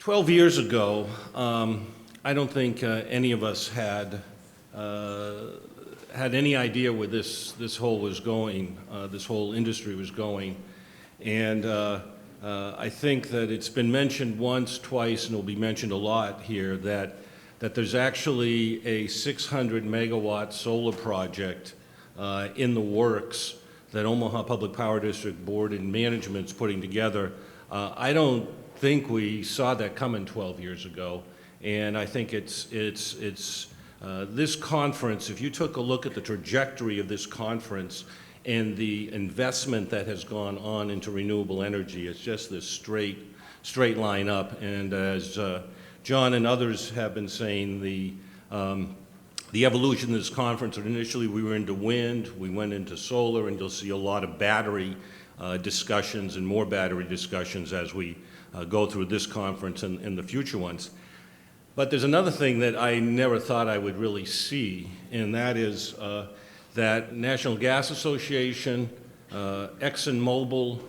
12 years ago, I don't think any of us had any idea where this whole industry was going. And I think that it's been mentioned once, twice, and will be mentioned a lot here, that there's actually a 600 megawatt solar project in the works that Omaha Public Power District Board and Management's putting together. I don't think we saw that coming 12 years ago, and I think it's this conference, if you took a look at the trajectory of this conference and the investment that has gone on into renewable energy, it's just this straight line up. And as John and others have been saying, the evolution of this conference, initially we were into wind, we went into solar, and you'll see a lot of battery discussions and more battery discussions as we go through this conference and the future ones. But there's another thing that I never thought I would really see, and that is that National Gas Association, ExxonMobil,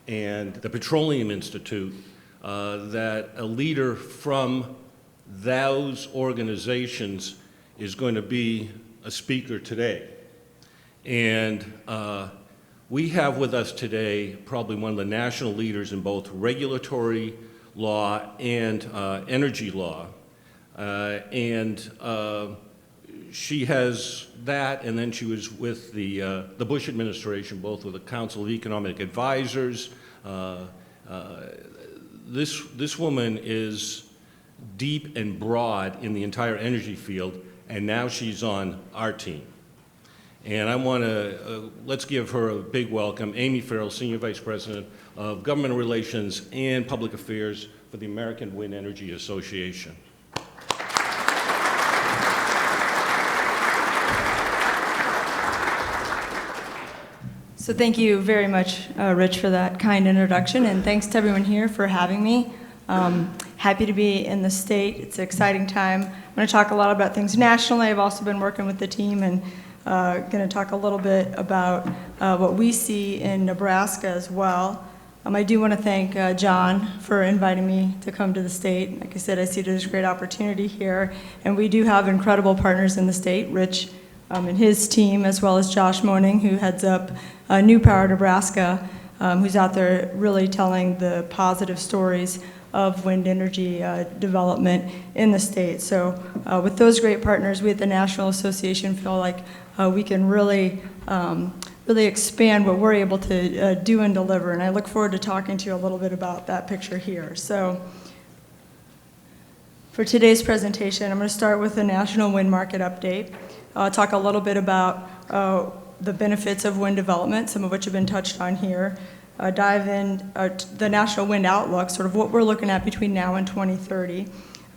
and the Petroleum Institute, that a leader from those organizations is going to be a speaker today. And we have with us today probably one of the national leaders in both regulatory law and energy law. She has that, and then she was with the Bush administration, both with the Council of Economic Advisors. This woman is deep and broad in the entire energy field, and now she's on our team. And I want to, let's give her a big welcome, Amy Farrell, Senior Vice President of Government Relations and Public Affairs for the American Wind Energy Association. So thank you very much, Rich, for that kind introduction, and thanks to everyone here for having me. Happy to be in the state. It's an exciting time. I'm going to talk a lot about things nationally. I've also been working with the team and going to talk a little bit about what we see in Nebraska as well. I do want to thank John for inviting me to come to the state. Like I said, I see there's a great opportunity here, and we do have incredible partners in the state, Rich and his team, as well as Josh Moaning, who heads up New Power Nebraska, who's out there really telling the positive stories of wind energy development in the state. So with those great partners, we at the National Association feel like we can really expand what we're able to do and deliver. And I look forward to talking to you a little bit about that picture here. So for today's presentation, I'm going to start with the national wind market update. I'll talk a little bit about the benefits of wind development, some of which have been touched on here. Dive in the national wind outlook, sort of what we're looking at between now and 2030.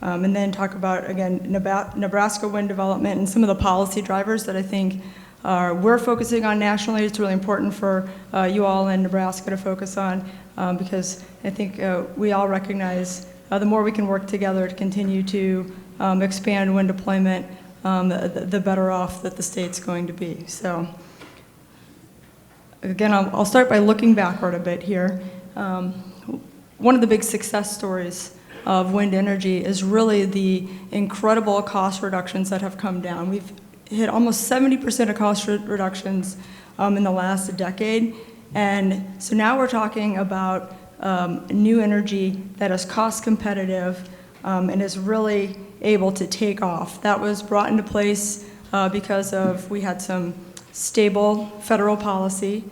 And then talk about, again, Nebraska wind development and some of the policy drivers that I think we're focusing on nationally. It's really important for you all in Nebraska to focus on because I think we all recognize the more we can work together to continue to expand wind deployment, the better off that the state's going to be. So again, I'll start by looking backward a bit here. One of the big success stories of wind energy is really the incredible cost reductions that have come down. We've hit almost 70% of cost reductions in the last decade. And so now we're talking about new energy that is cost competitive and is really able to take off. That was brought into place because we had some stable federal policy.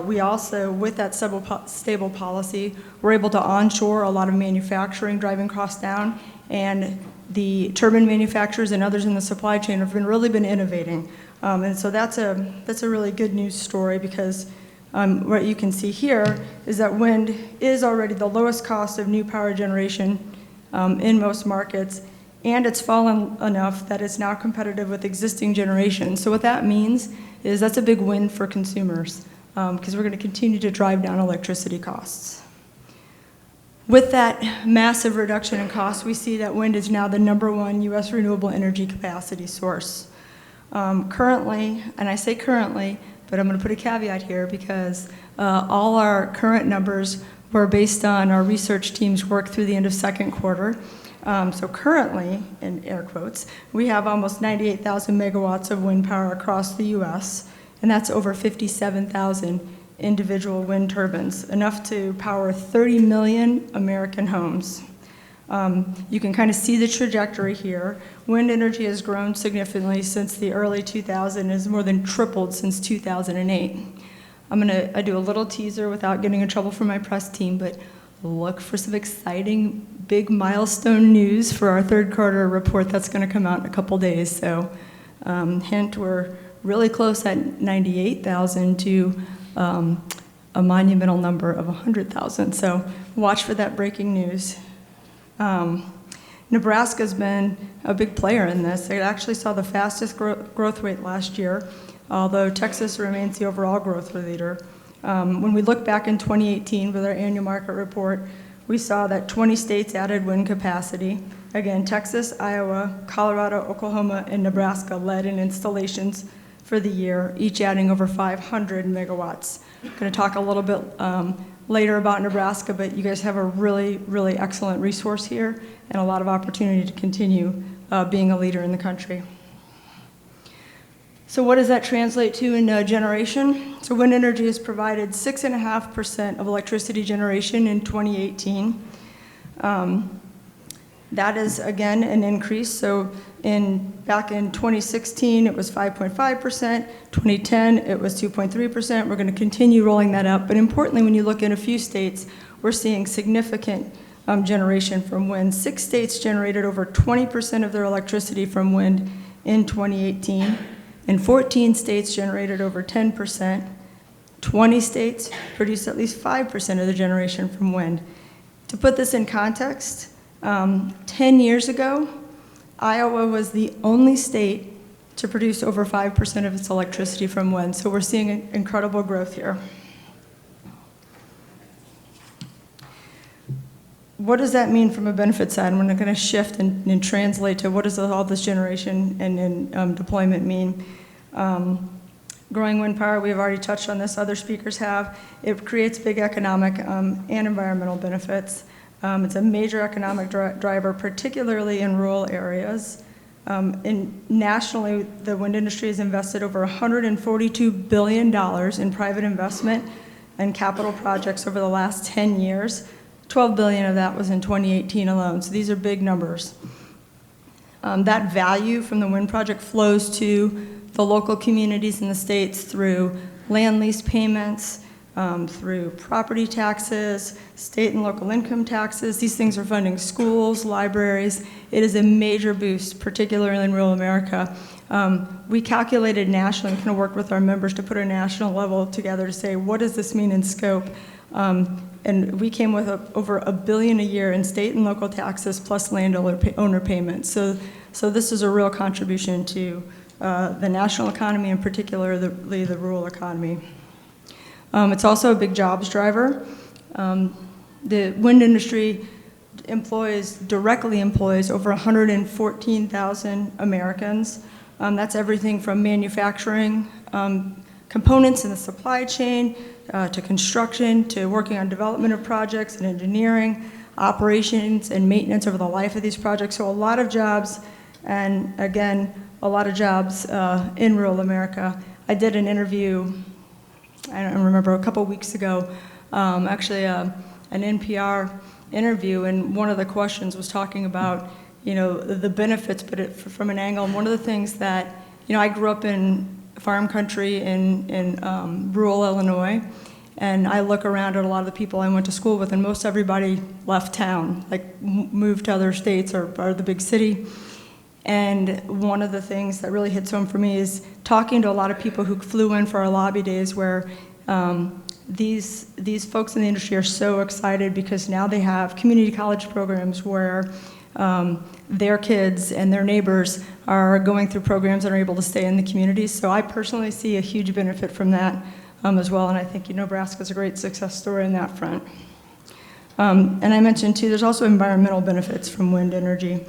We also, with that stable policy, were able to onshore a lot of manufacturing, driving costs down, and the turbine manufacturers and others in the supply chain have really been innovating. And so that's a really good news story because what you can see here is that wind is already the lowest cost of new power generation in most markets, and it's fallen enough that it's now competitive with existing generation. So what that means is that's a big win for consumers because we're going to continue to drive down electricity costs. With that massive reduction in costs, we see that wind is now the #1 U.S. renewable energy capacity source. Currently, and I say currently, but I'm going to put a caveat here because all our current numbers were based on our research team's work through the end of second quarter. So currently, in air quotes, we have almost 98,000 megawatts of wind power across the U.S., and that's over 57,000 individual wind turbines, enough to power 30 million American homes. You can kind of see the trajectory here. Wind energy has grown significantly since the early 2000s and has more than tripled since 2008. I do a little teaser without getting in trouble for my press team, but look for some exciting big milestone news for our third quarter report that's going to come out in a couple days. So hint, we're really close at 98,000 to a monumental number of 100,000. So watch for that breaking news. Nebraska's been a big player in this. It actually saw the fastest growth rate last year, although Texas remains the overall growth leader. When we look back in 2018 with our annual market report, we saw that 20 states added wind capacity. Again, Texas, Iowa, Colorado, Oklahoma, and Nebraska led in installations for the year, each adding over 500 megawatts. I'm going to talk a little bit later about Nebraska, but you guys have a really, really excellent resource here and a lot of opportunity to continue being a leader in the country. So what does that translate to in generation? So wind energy has provided 6.5% of electricity generation in 2018. That is, again, an increase. So back in 2016, it was 5.5%. 2010, it was 2.3%. We're going to continue rolling that up. But importantly, when you look in a few states, we're seeing significant generation from wind. 6 states generated over 20% of their electricity from wind in 2018. And 14 states generated over 10%. 20 states produced at least 5% of the generation from wind. To put this in context, 10 years ago, Iowa was the only state to produce over 5% of its electricity from wind. So we're seeing incredible growth here. What does that mean from a benefit side? We're going to shift and translate to what does all this generation and deployment mean. Growing wind power, we've already touched on this, other speakers have. It creates big economic and environmental benefits. It's a major economic driver, particularly in rural areas. Nationally, the wind industry has invested over $142 billion in private investment and capital projects over the last 10 years. 12 billion of that was in 2018 alone, so these are big numbers. That value from the wind project flows to the local communities in the states through land lease payments, through property taxes, state and local income taxes. These things are funding schools, libraries. It is a major boost, particularly in rural America. We calculated nationally, and kind of worked with our members to put a national level together to say, what does this mean in scope? And we came with over $1 billion a year in state and local taxes plus landowner payments. So this is a real contribution to the national economy, and particularly the rural economy. It's also a big jobs driver. The wind industry directly employs over 114,000 Americans. That's everything from manufacturing components in the supply chain, to construction, to working on development of projects and engineering, operations and maintenance over the life of these projects. So a lot of jobs, and again, a lot of jobs in rural America. I did an interview, I don't remember, a couple weeks ago, actually an NPR interview, and one of the questions was talking about, the benefits, but from an angle. And one of the things that, I grew up in farm country in rural Illinois, and I look around at a lot of the people I went to school with, and most everybody left town, like moved to other states or the big city. And one of the things that really hits home for me is talking to a lot of people who flew in for our lobby days, where these folks in the industry are so excited because now they have community college programs where their kids and their neighbors are going through programs and are able to stay in the communities. So I personally see a huge benefit from that as well, and I think Nebraska is a great success story on that front. And I mentioned too, there's also environmental benefits from wind energy.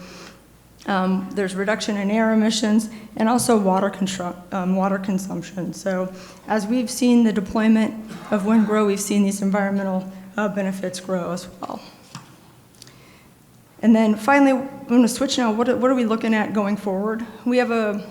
There's reduction in air emissions and also water consumption. So as we've seen the deployment of wind grow, we've seen these environmental benefits grow as well. And then finally, I'm going to switch now. What are we looking at going forward? We have a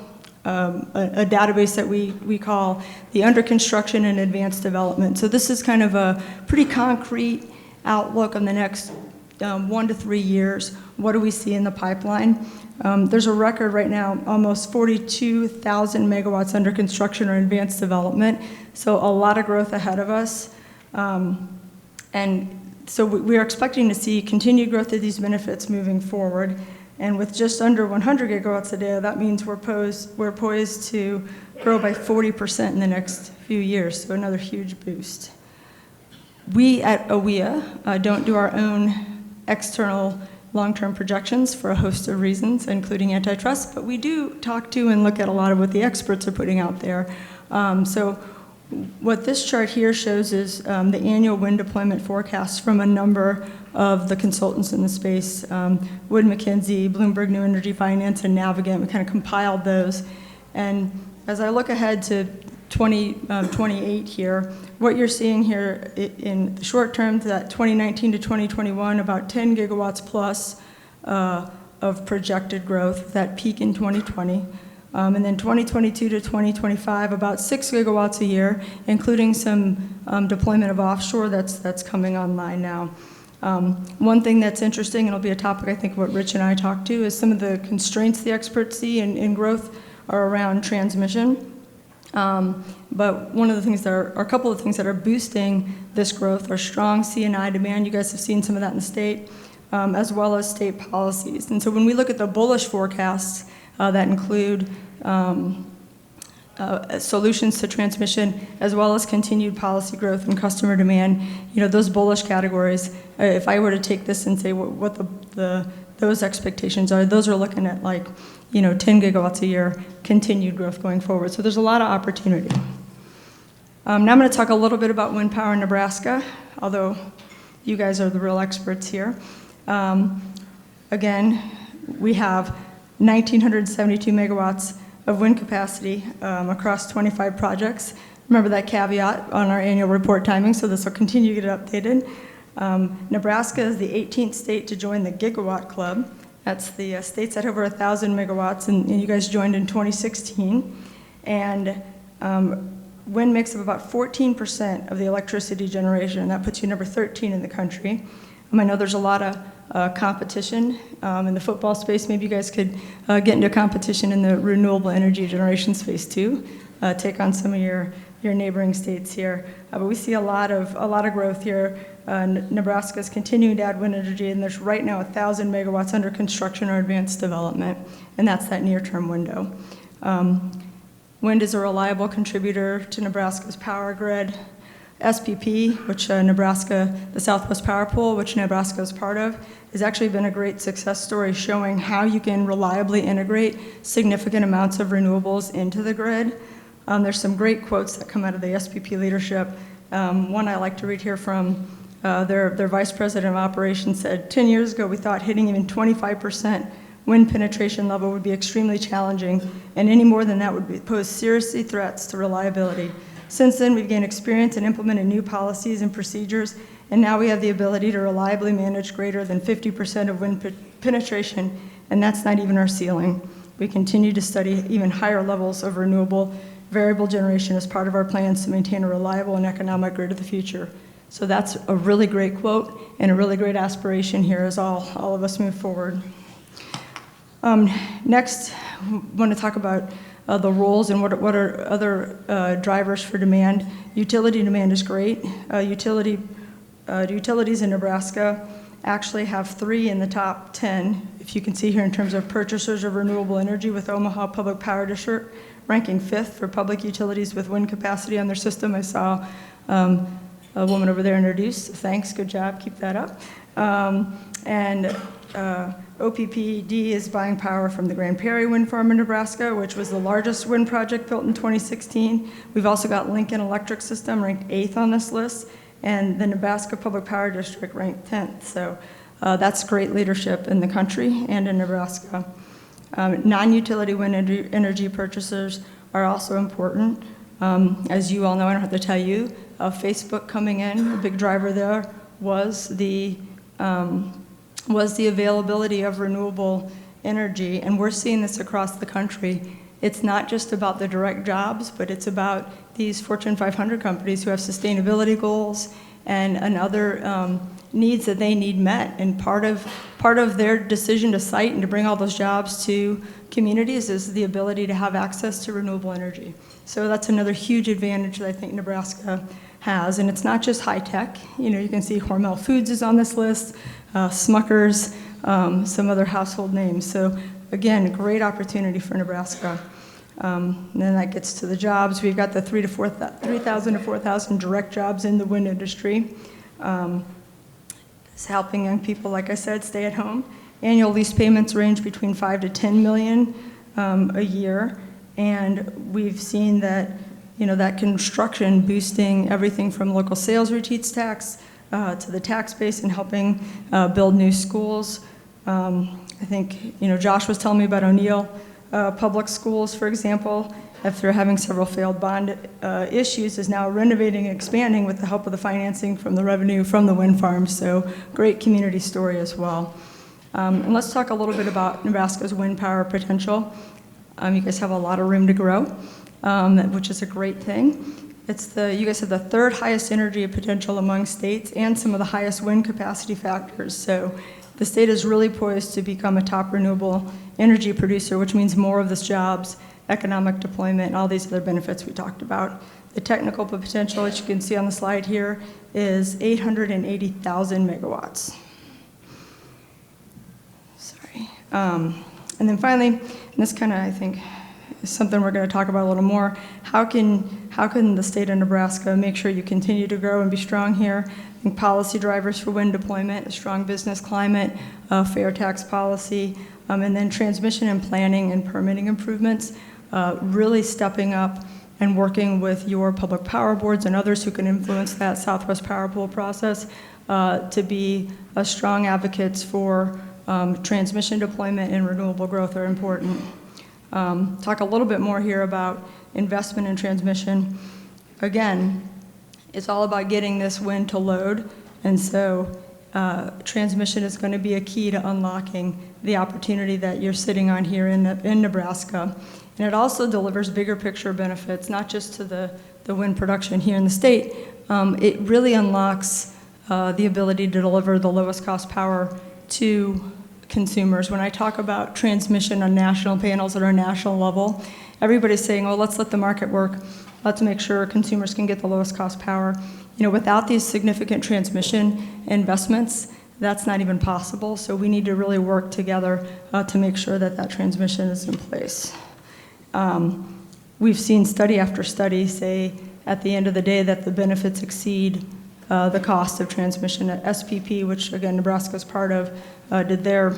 database that we call the under construction and advanced development. So this is kind of a pretty concrete outlook on the next 1 to 3 years. What do we see in the pipeline? There's a record right now, almost 42,000 megawatts under construction or advanced development. So a lot of growth ahead of us. And so we are expecting to see continued growth of these benefits moving forward. And with just under 100 gigawatts a day, that means we're poised to grow by 40% in the next few years, so another huge boost. We at OWEA don't do our own external long-term projections for a host of reasons, including antitrust, but we do talk to and look at a lot of what the experts are putting out there. So what this chart here shows is the annual wind deployment forecast from a number of the consultants in the space, Wood Mackenzie, Bloomberg New Energy Finance, and Navigant. We kind of compiled those. And as I look ahead to 2028 here, what you're seeing here in the short term, that 2019 to 2021, about 10 gigawatts plus of projected growth, that peak in 2020. And then 2022 to 2025, about 6 gigawatts a year, including some deployment of offshore that's coming online now. One thing that's interesting, and it'll be a topic I think what Rich and I talked to, is some of the constraints the experts see in growth are around transmission. But one of the things that are a couple of things that are boosting this growth are strong C&I demand. You guys have seen some of that in the state, as well as state policies. And so when we look at the bullish forecasts, that include solutions to transmission, as well as continued policy growth and customer demand. You know, those bullish categories, if I were to take this and say what those expectations are, those are looking at like, 10 gigawatts a year, continued growth going forward. So there's a lot of opportunity. Now I'm going to talk a little bit about wind power in Nebraska, although you guys are the real experts here. Again, we have 1,972 megawatts of wind capacity across 25 projects. Remember that caveat on our annual report timing, so this will continue to get updated. Nebraska is the 18th state to join the Gigawatt Club. That's the states that have over 1,000 megawatts, and you guys joined in 2016. And wind makes up about 14% of the electricity generation, and that puts you number 13 in the country. I know there's a lot of competition in the football space. Maybe you guys could get into a competition in the renewable energy generation space too, take on some of your neighboring states here. But we see a lot of growth here. Nebraska's continuing to add wind energy, and there's right now 1,000 megawatts under construction or advanced development, and that's that near-term window. Wind is a reliable contributor to Nebraska's power grid. SPP, which Nebraska, the Southwest Power Pool, which Nebraska is part of, has actually been a great success story showing how you can reliably integrate significant amounts of renewables into the grid. There's some great quotes that come out of the SPP leadership. One I like to read here from their vice president of operations said, 10 years ago we thought hitting even 25% wind penetration level would be extremely challenging, and any more than that would pose serious threats to reliability. Since then, we've gained experience in implementing new policies and procedures, and now we have the ability to reliably manage greater than 50% of wind penetration, and that's not even our ceiling. We continue to study even higher levels of renewable variable generation as part of our plans to maintain a reliable and economic grid of the future. So that's a really great quote and a really great aspiration here as all of us move forward. Next, I want to talk about the roles and what are other drivers for demand. Utility demand is great. Utilities in Nebraska actually have 3 in the top 10, if you can see here in terms of purchasers of renewable energy, with Omaha Public Power District ranking 5th for public utilities with wind capacity on their system. I saw a woman over there introduced. Thanks, good job, keep that up. OPPD is buying power from the Grand Prairie Wind Farm in Nebraska, which was the largest wind project built in 2016. We've also got Lincoln Electric System ranked 8th on this list, and the Nebraska Public Power District ranked 10th. So that's great leadership in the country and in Nebraska. Non-utility wind energy purchasers are also important. As you all know, I don't have to tell you, Facebook coming in, a big driver there. was the availability of renewable energy, and we're seeing this across the country. It's not just about the direct jobs, but it's about these Fortune 500 companies who have sustainability goals and other needs that they need met. And part of their decision to site and to bring all those jobs to communities is the ability to have access to renewable energy. So that's another huge advantage that I think Nebraska has. And it's not just high tech. You can see Hormel Foods is on this list, Smucker's, some other household names. So again, a great opportunity for Nebraska. And then that gets to the jobs. We've got the 3,000 to 4,000 direct jobs in the wind industry. It's helping young people, like I said, stay at home. Annual lease payments range between $5 to $10 million a year, and we've seen that that construction boosting everything from local sales receipts tax to the tax base and helping build new schools. I think Josh was telling me about O'Neill Public Schools, for example, after having several failed bond issues, is now renovating and expanding with the help of the financing from the revenue from the wind farms. So great community story as well. And let's talk a little bit about Nebraska's wind power potential. You guys have a lot of room to grow, which is a great thing. You guys have the third highest energy potential among states and some of the highest wind capacity factors. So the state is really poised to become a top renewable energy producer, which means more of this jobs, economic deployment, and all these other benefits we talked about. The technical potential, which you can see on the slide here, is 880,000 megawatts. Sorry. And then finally, and this kind of, I think, is something we're going to talk about a little more, how can the state of Nebraska make sure you continue to grow and be strong here? I think policy drivers for wind deployment, a strong business climate, fair tax policy, and then transmission and planning and permitting improvements, really stepping up and working with your public power boards and others who can influence that Southwest Power Pool process to be strong advocates for transmission deployment and renewable growth are important. Talk a little bit more here about investment in transmission. Again, it's all about getting this wind to load, and so transmission is going to be a key to unlocking the opportunity that you're sitting on here in Nebraska. And it also delivers bigger picture benefits, not just to the wind production here in the state. It really unlocks the ability to deliver the lowest cost power to consumers. When I talk about transmission on national panels at our national level, everybody's saying, oh, let's let the market work. Let's make sure consumers can get the lowest cost power. Without these significant transmission investments, that's not even possible. So we need to really work together to make sure that transmission is in place. We've seen study after study say at the end of the day that the benefits exceed the cost of transmission. At SPP, which again Nebraska is part of, did their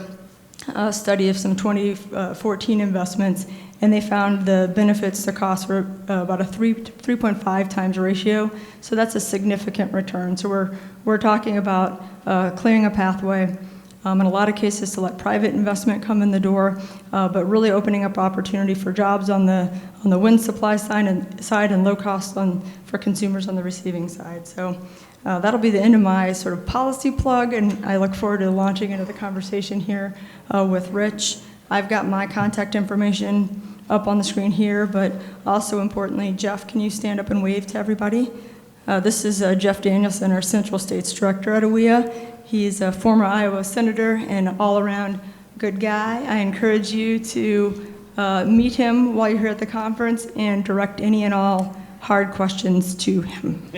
study of some 2014 investments, and they found the benefits to cost were about a 3.5 times ratio. So that's a significant return. So we're talking about clearing a pathway. In a lot of cases to let private investment come in the door, but really opening up opportunity for jobs on the wind supply side and low cost for consumers on the receiving side. So that'll be the end of my sort of policy plug, and I look forward to launching into the conversation here with Rich. I've got my contact information up on the screen here, but also importantly, Jeff, can you stand up and wave to everybody? This is Jeff Danielson, our Central States Director at AWEA. He's a former Iowa senator and an all-around good guy. I encourage you to meet him while you're here at the conference and direct any and all hard questions to him.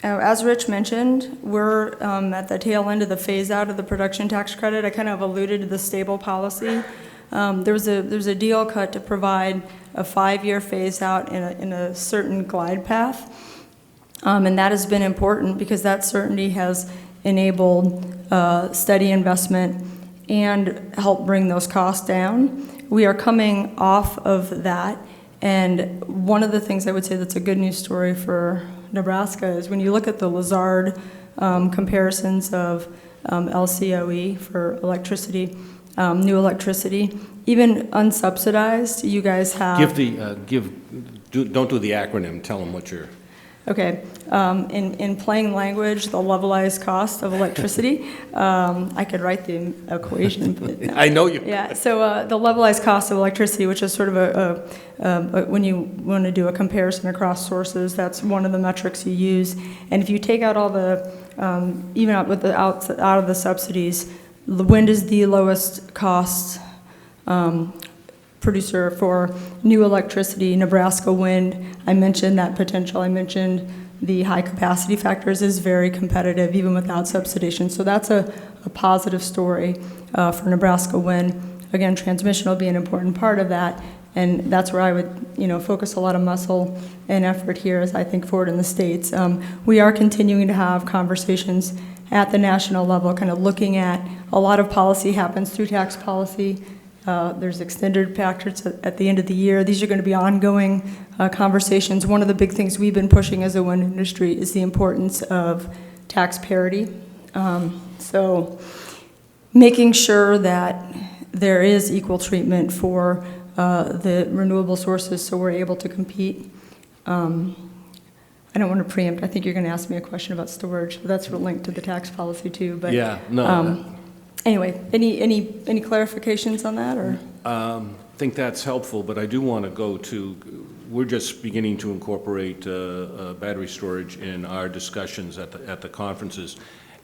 As Rich mentioned, we're at the tail end of the phase-out of the production tax credit. I kind of alluded to the stable policy. There's a deal cut to provide a 5-year phase-out in a certain glide path. And that has been important because that certainty has enabled steady investment and helped bring those costs down. We are coming off of that, and one of the things I would say that's a good news story for Nebraska is when you look at the Lazard comparisons of LCOE for electricity, new electricity, even unsubsidized, you guys have... Don't do the acronym, tell them what you're... Okay, in plain language, the levelized cost of electricity, I could write the equation. But I know you. yeah, so the levelized cost of electricity, which is sort of when you want to do a comparison across sources, that's one of the metrics you use. And if you take out all the, even out with the out of the subsidies, the wind is the lowest cost producer for new electricity. Nebraska Wind, I mentioned that potential. I mentioned the high capacity factors is very competitive even without subsidization. So that's a positive story for Nebraska Wind. Again, transmission will be an important part of that, and that's where I would focus a lot of muscle and effort here as I think forward in the states. We are continuing to have conversations at the national level, kind of looking at a lot of policy happens through tax policy. There's extended factors at the end of the year. These are going to be ongoing conversations. One of the big things we've been pushing as a wind industry is the importance of tax parity. So making sure that there is equal treatment for the renewable sources so we're able to compete. I don't want to preempt. I think you're going to ask me a question about storage. But that's linked to the tax policy too. But Yeah, no. Anyway, any clarifications on that, or? I think that's helpful, but I do want to go to, we're just beginning to incorporate battery storage in our discussions at the conferences,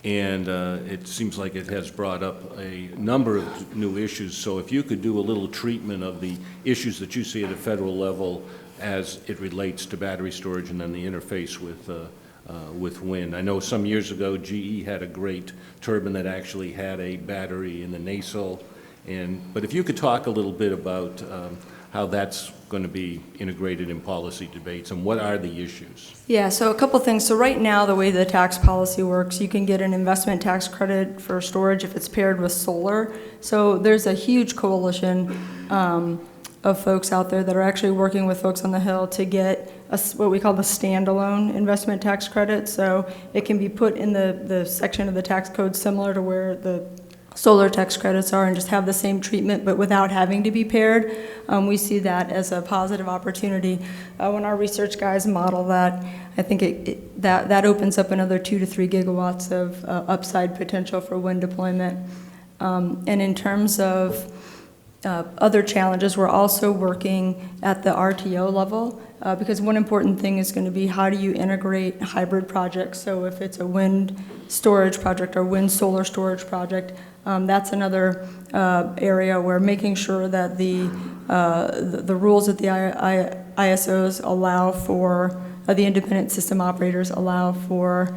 and it seems like it has brought up a number of new issues. So if you could do a little treatment of the issues that you see at a federal level as it relates to battery storage and then the interface with wind. I know some years ago GE had a great turbine that actually had a battery in the nacelle, but if you could talk a little bit about how that's going to be integrated in policy debates and what are the issues? Yeah, so a couple things. So right now, the way the tax policy works, you can get an investment tax credit for storage if it's paired with solar. So there's a huge coalition of folks out there that are actually working with folks on the Hill to get what we call the standalone investment tax credit. So it can be put in the section of the tax code similar to where the solar tax credits are and just have the same treatment but without having to be paired. We see that as a positive opportunity. When our research guys model that, I think that opens up another 2 to 3 gigawatts of upside potential for wind deployment. And in terms of other challenges, we're also working at the RTO level because one important thing is going to be how do you integrate hybrid projects. So if it's a wind storage project or wind solar storage project, that's another area where making sure that the rules that the ISOs allow for, the independent system operators allow for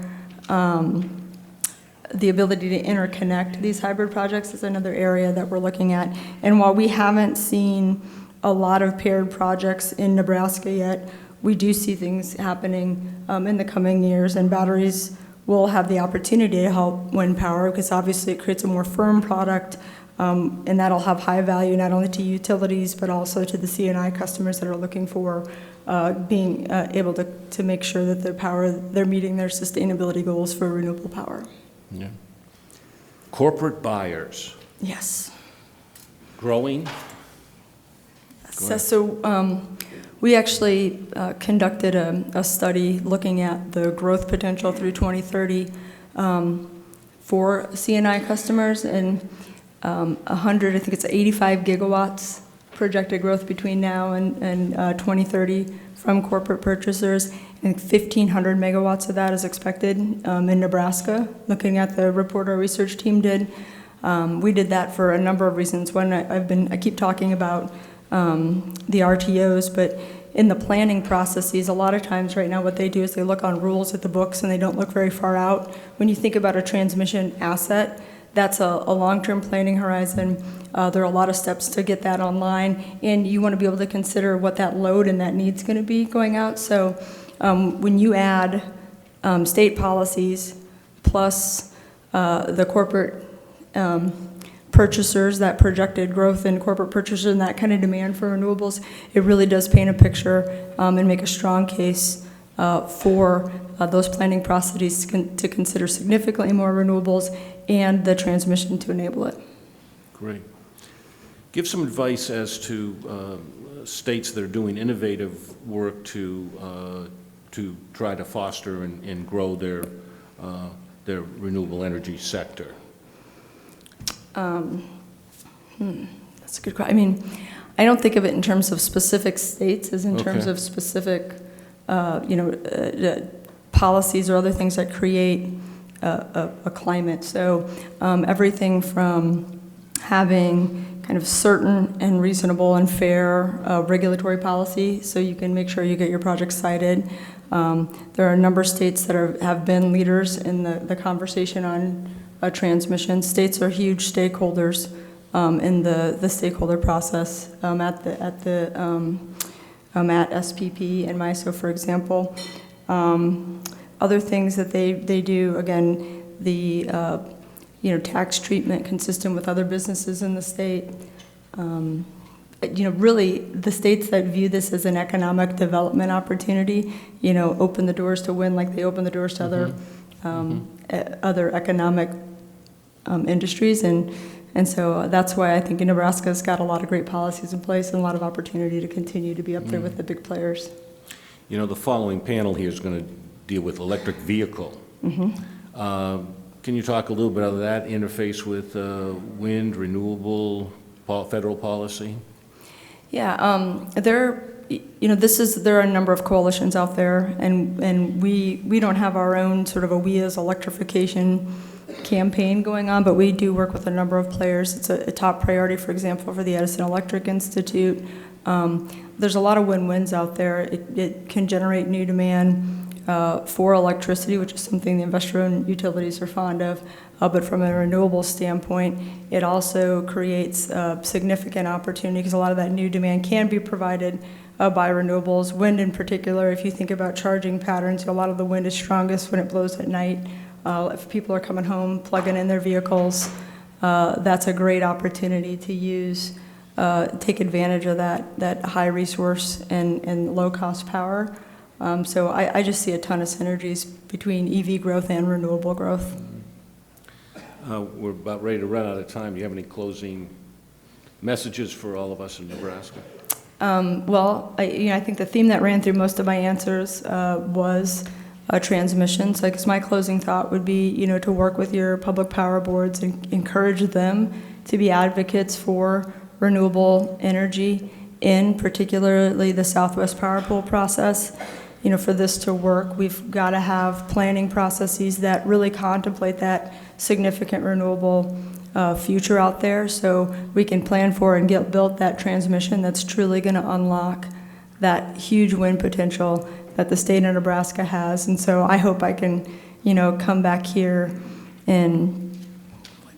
the ability to interconnect these hybrid projects is another area that we're looking at. And while we haven't seen a lot of paired projects in Nebraska yet, we do see things happening in the coming years, and batteries will have the opportunity to help wind power because obviously it creates a more firm product, and that'll have high value not only to utilities but also to the C&I customers that are looking for being able to make sure that they're meeting their sustainability goals for renewable power. Yeah. Corporate buyers. Yes. Growing. So we actually conducted a study looking at the growth potential through 2030 for C&I customers, and 100, I think it's 85 gigawatts projected growth between now and 2030 from corporate purchasers. And 1,500 megawatts of that is expected in Nebraska, looking at the report our research team did. We did that for a number of reasons. One, I keep talking about the RTOs, but in the planning processes, a lot of times right now what they do is they look on rules at the books and they don't look very far out. When you think about a transmission asset, that's a long-term planning horizon. There are a lot of steps to get that online, and you want to be able to consider what that load and that need's going to be going out. So when you add state policies plus the corporate purchasers, that projected growth in corporate purchasers and that kind of demand for renewables, it really does paint a picture and make a strong case for those planning processes to consider significantly more renewables and the transmission to enable it. Great. Give some advice as to states that are doing innovative work to to try to foster and grow their renewable energy sector? That's a good question. I mean, I don't think of it in terms of specific states as in terms Okay. of specific, policies or other things that create a climate. So everything from having kind of certain and reasonable and fair regulatory policy so you can make sure you get your projects cited. There are a number of states that have been leaders in the conversation on transmission. States are huge stakeholders in the stakeholder process at SPP and MISO, for example. Other things that they do, again, the tax treatment consistent with other businesses in the state. Really, the states that view this as an economic development opportunity, open the doors to wind like they open the doors to other economic industries, and so that's why I think Nebraska's got a lot of great policies in place and a lot of opportunity to continue to be up there with the big players. The following panel here is going to deal with electric vehicle. Can you talk a little bit about that interface with wind, renewable, federal policy? Yeah, there are a number of coalitions out there, and we don't have our own sort of a We As Electrification campaign going on, but we do work with a number of players. It's a top priority, for example, for the Edison Electric Institute. There's a lot of win-wins out there. It can generate new demand for electricity, which is something the investor-owned utilities are fond of, but from a renewable standpoint, it also creates significant opportunity because a lot of that new demand can be provided by renewables. Wind in particular, if you think about charging patterns, a lot of the wind is strongest when it blows at night. If people are coming home, plugging in their vehicles, that's a great opportunity to take advantage of that high resource and low-cost power. So I just see a ton of synergies between EV growth and renewable growth. We're about ready to run out of time. Do you have any closing messages for all of us in Nebraska? I think the theme that ran through most of my answers was transmission. So I guess my closing thought would be, to work with your public power boards and encourage them to be advocates for renewable energy, in particularly the Southwest Power Pool process. For this to work, we've got to have planning processes that really contemplate that significant renewable future out there so we can plan for and get built that transmission that's truly going to unlock that huge wind potential that the state of Nebraska has. And so I hope I can, come back here in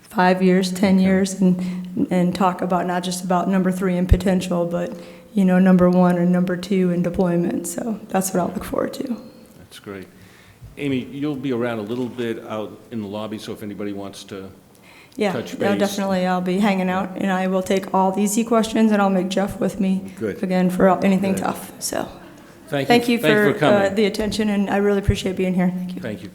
5 years, 10 years, and talk about not just about number 3 in potential, but number 1 and number 2 in deployment. So that's what I'll look forward to. That's great. Amy, you'll be around a little bit out in the lobby, so if anybody wants to touch base. Definitely. I'll be hanging out, and I will take all the easy questions, and I'll make Jeff with me again for anything tough. So thank you for coming. the attention, and I really appreciate being here. Thank you. Thank you.